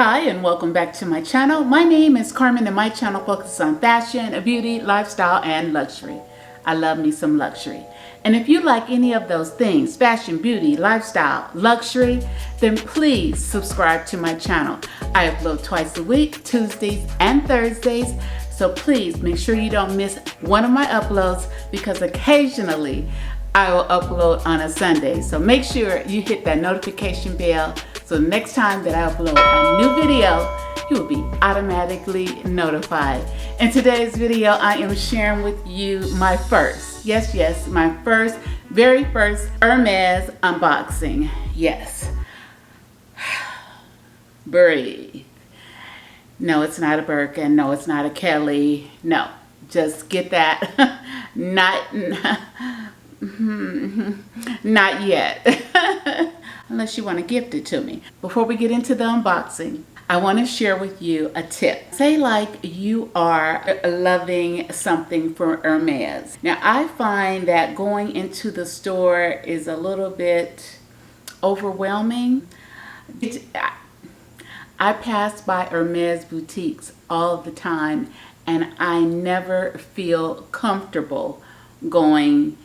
Hi and welcome back to my channel. My name is Carmen and my channel focuses on fashion, beauty, lifestyle, and luxury. I love me some luxury. And if you like any of those things, fashion, beauty, lifestyle, luxury, then please subscribe to my channel. I upload twice a week, Tuesdays and Thursdays. So please make sure you don't miss one of my uploads because occasionally I will upload on a Sunday. So make sure you hit that notification bell so next time that I upload a new video, you will be automatically notified. In today's video, I am sharing with you my first, my very first Hermes unboxing. Yes. Breathe. No, it's not a Birkin. No, it's not a Kelly. No, just get that. Not yet. Unless you want to gift it to me. Before we get into the unboxing, I want to share with you a tip. Say like you are loving something from Hermes. Now I find that going into the store is a little bit overwhelming. I pass by Hermes boutiques all the time and I never feel comfortable going,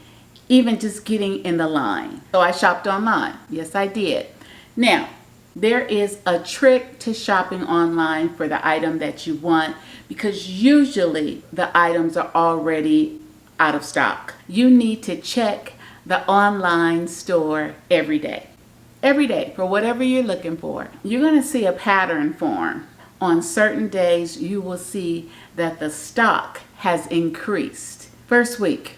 even just getting in the line. So I shopped online. Yes, I did. Now, there is a trick to shopping online for the item that you want because usually the items are already out of stock. You need to check the online store every day. Every day for whatever you're looking for. You're going to see a pattern form. On certain days, you will see that the stock has increased. First week,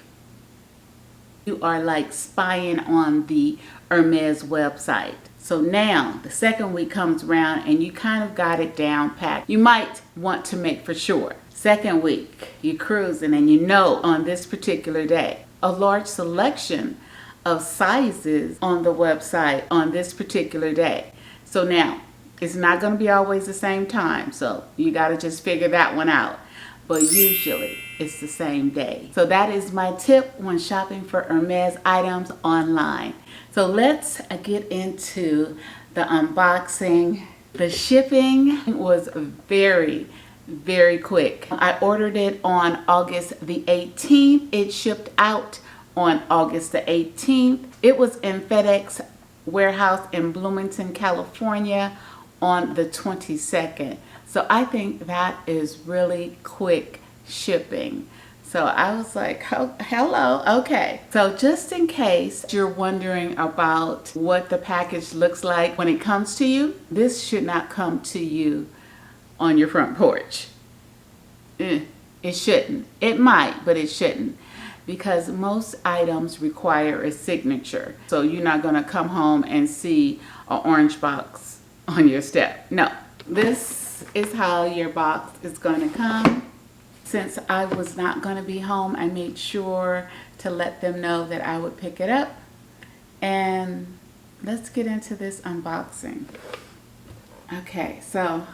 you are like spying on the Hermes website. So now the second week comes around and you kind of got it down packed. You might want to make for sure. Second week, you're cruising and you know on this particular day, a large selection of sizes on the website on this particular day. So now it's not going to be always the same time. So you got to just figure that one out. But usually it's the same day. So that is my tip when shopping for Hermes items online. So let's get into the unboxing. The shipping was very, very quick. I ordered it on August the 18th. It shipped out on August the 18th. It was in FedEx warehouse in Bloomington, California on the 22nd. So I think that is really quick shipping. So I was like, oh, hello, okay. So just in case you're wondering about what the package looks like when it comes to you, this should not come to you on your front porch. It shouldn't. It might, but it shouldn't. Because most items require a signature. So you're not gonna come home and see an orange box on your step. No, this is how your box is gonna come. Since I was not gonna be home, I made sure to let them know that I would pick it up. And let's get into this unboxing. Okay, so,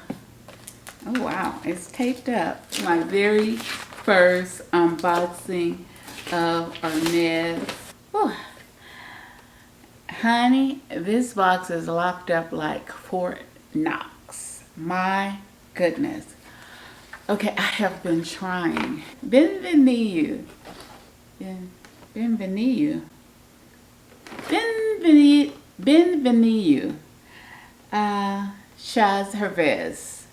oh wow, it's taped up. My very first unboxing of Hermes. Whew. Honey, this box is locked up like Fort Knox. My goodness. Okay, I have been trying. Bienvenue. Bienvenue. Chaz Hermes.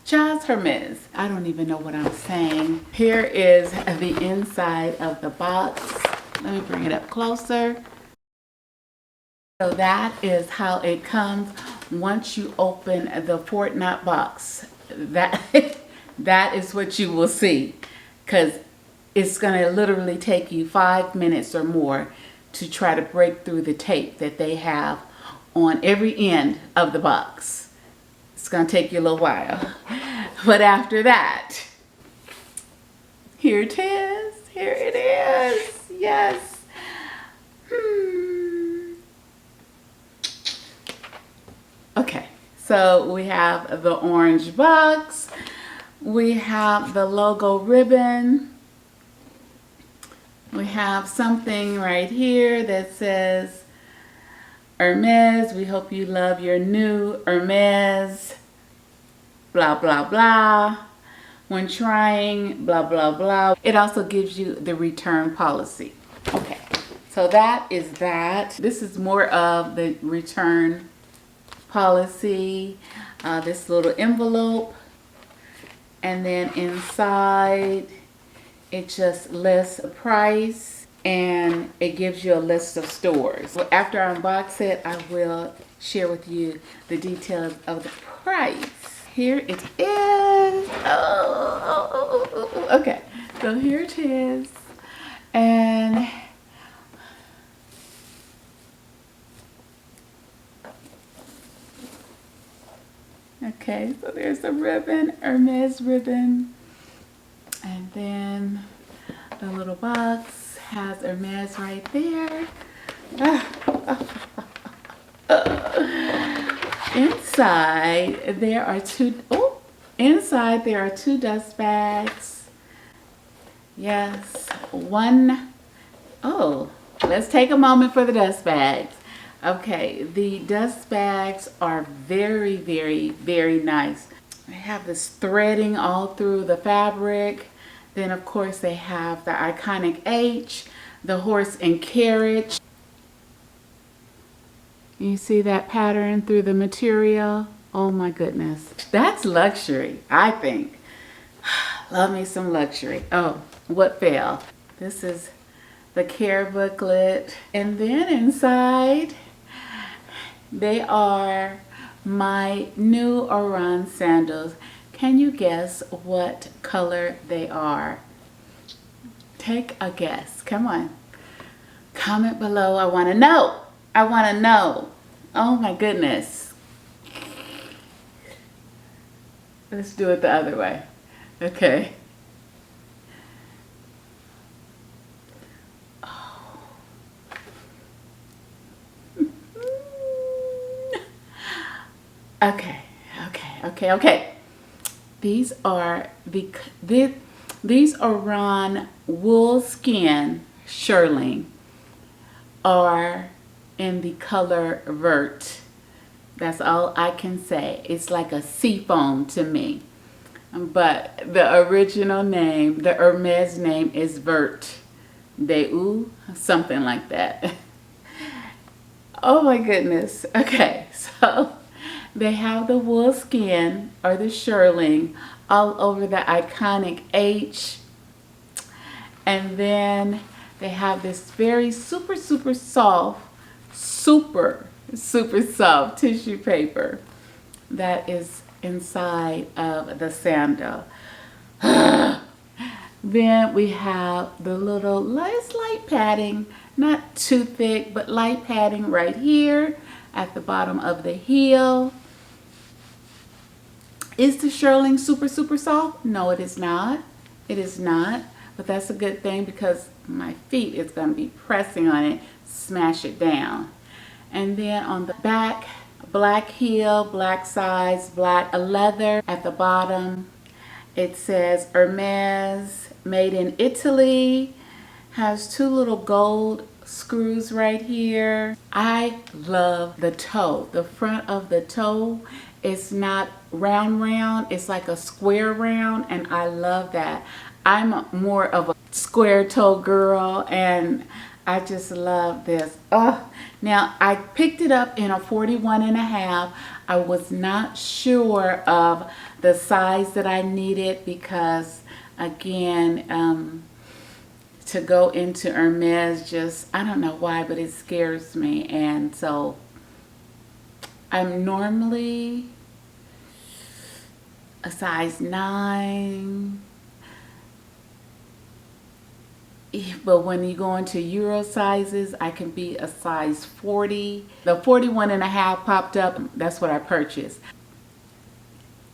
Chaz Hermes. I don't even know what I'm saying. Here is the inside of the box. Let me bring it up closer. So that is how it comes once you open the Fort Knox box. That is what you will see, because it's going to literally take you 5 minutes or more to try to break through the tape that they have on every end of the box. It's going to take you a little while. But after that, here it is. Here it is. Yes. Okay. So we have the orange box. We have the logo ribbon. We, we have something right here that says Hermes, we hope you love your new Hermes, blah, blah, blah. When trying, blah, blah, blah. It also gives you the return policy. Okay, so that is that. This is more of the return policy. This little envelope. And then inside, it just lists the price and it gives you a list of stores. So after I unbox it, I will share with you the details of the price. Here it is. Okay, so here it is. And okay, so there's a ribbon, Hermes ribbon. And then the little box has Hermes right there. Inside there are two dust bags. Yes, one. Oh, let's take a moment for the dust bags. Okay, the dust bags are very, very, very nice. They have this threading all through the fabric. Then of course they have the iconic H, the horse and carriage. You see that pattern through the material? Oh my goodness. That's luxury, I think. Love me some luxury. Oh, what fell? This is the care booklet. And then inside, they are my new Oran sandals. Can you guess what color they are? Take a guess. Come on. Comment below. I want to know. I want to know. Oh my goodness. Let's do it the other way. Okay. Oh. Okay. These are these Oran wool skin shearling are in the color vert. That's all I can say. It's like a seafoam to me. But the original name, the Hermes name is Vert de something like that. Oh my goodness. Okay, so they have the wool skin or the shearling all over the iconic H. And then they have this very super soft, super soft tissue paper that is inside of the sandal. Then we have the little light padding, not too thick, but light padding right here at the bottom of the heel. Is the shearling super soft? No, it is not. It is not. But that's a good thing because my feet is going to be pressing on it, smash it down. And then on the back, black heel, black sides, black leather at the bottom. It says Hermes, made in Italy. Has two little gold screws right here. I love the toe. The front of the toe is not round, it's like a square round, and I love that. I'm more of a square toe girl, and I just love this. Oh, now I picked it up in a 41.5. I was not sure of the size that I needed because, again, to go into Hermes, just, I don't know why, but it scares me. And so I'm normally a size 9. But when you go into Euro sizes, I can be a size 40. The 41.5 popped up. That's what I purchased.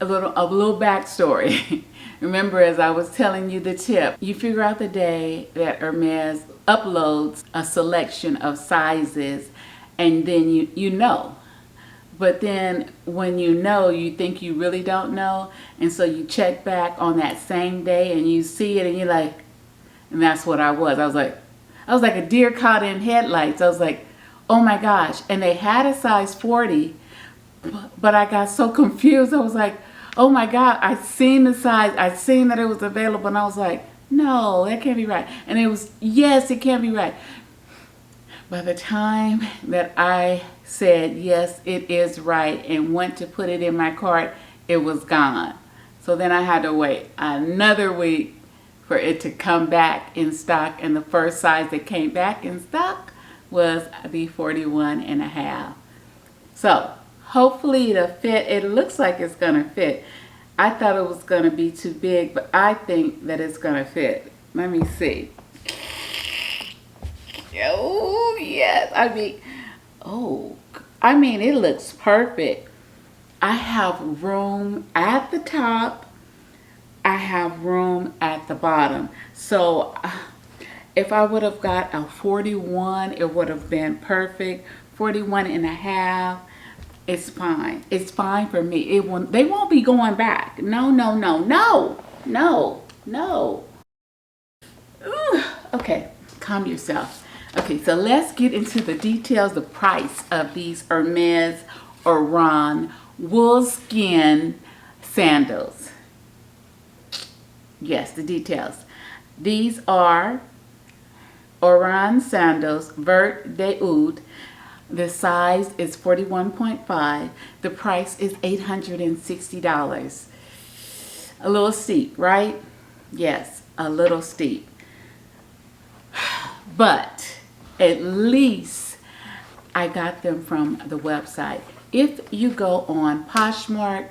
A little backstory. Remember, as I was telling you the tip, you figure out the day that Hermes uploads a selection of sizes, and then you know. But then when you know, you think you really don't know, and so you check back on that same day and you see it and you're like, and that's what I was. I was like a deer caught in headlights. I was like, Oh my gosh. And they had a size 40, but I got so confused. I was like, oh my God, I seen the size. I seen that it was available. And I was like, no, that can't be right. And it was, yes, it can't be right. By the time that I said, yes, it is right, and went to put it in my cart, it was gone. So then I had to wait another week for it to come back in stock. And the first size that came back in stock was the 41 and a half. So hopefully it'll fit. It looks like it's going to fit. I thought it was going to be too big, but I think that it's going to fit. Let me see. Oh, yes. I mean, it looks perfect. I have room at the top. I have room at the bottom. So if I would have got a 41, it would have been perfect. 41 and a half, it's fine. It's fine for me. They won't be going back. No, no, no, no, no, no. Ooh, okay, calm yourself. Okay, so let's get into the details, the price of these Hermes Oran woolskin sandals. Yes, the details. These are Oran sandals, vert de oud. The size is 41.5. The price is $860. A little steep, right? Yes, a little steep. But at least I got them from the website. If you go on Poshmark,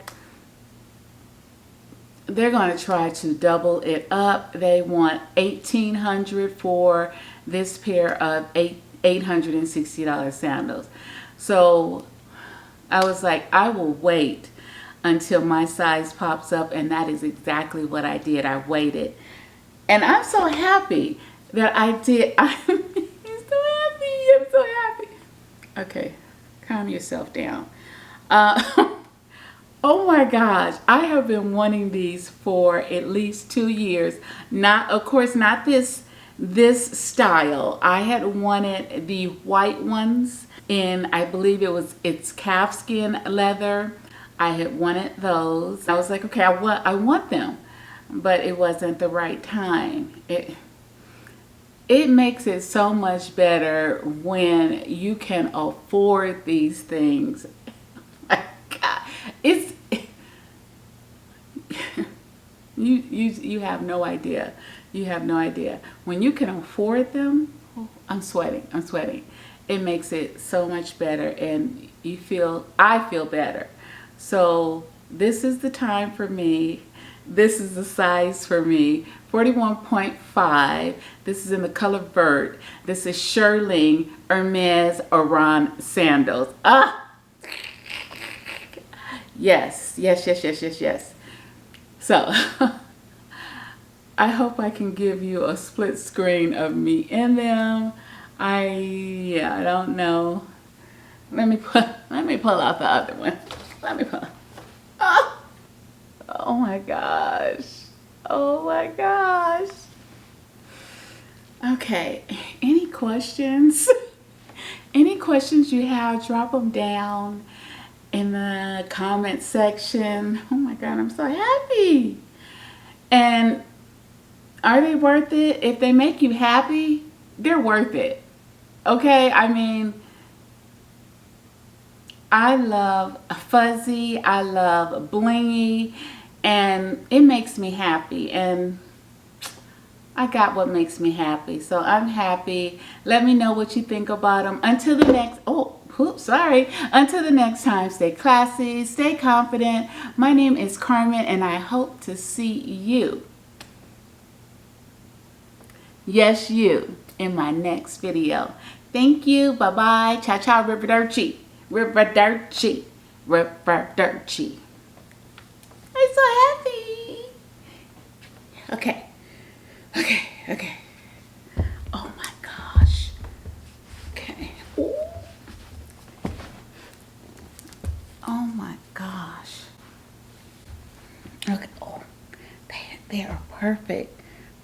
they're going to try to double it up. They want $1,800 for this pair of $860 sandals. So I was like, I will wait until my size pops up, and that is exactly what I did. I waited, and I'm so happy that I did. I'm so happy. I'm so happy. Okay, calm yourself down. Oh my gosh, I have been wanting these for at least 2 years. Not, of course, not this style. I had wanted the white ones in, I believe it's calfskin leather. I had wanted those. I was like, okay, I want them, but it wasn't the right time. It makes it so much better when you can afford these things. My God, it's you have no idea. You have no idea. When you can afford them, oh, I'm sweating. I'm sweating. It makes it so much better, and I feel better. So this is the time for me. This is the size for me. 41.5. This is in the color vert. This is shearling Hermes Oran sandals. Ah! Yes, yes, yes, yes, yes, yes. So I hope I can give you a split screen of me in them. I don't know. Let me pull out the other one. Let me pull. Oh, oh my gosh. Oh my gosh. Okay, any questions? Any questions you have, drop them down in the comment section. Oh my God, I'm so happy. And are they worth it? If they make you happy, they're worth it. Okay, I mean, I love fuzzy, I love blingy, and it makes me happy. And I got what makes me happy, so I'm happy. Let me know what you think about them. Until the next, until the next time, stay classy, stay confident. My name is Carmen, and I hope to see you, yes, you, in my next video. Thank you. Bye-bye. Ciao, arrivederci. Arrivederci. Arrivederci. I'm so happy. Okay. Okay. Oh my gosh. Okay. Ooh. Oh my gosh. Okay. Oh, they are perfect.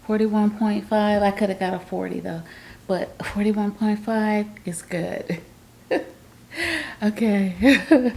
41.5. I could have got a 40 though, but 41.5 is good. Okay.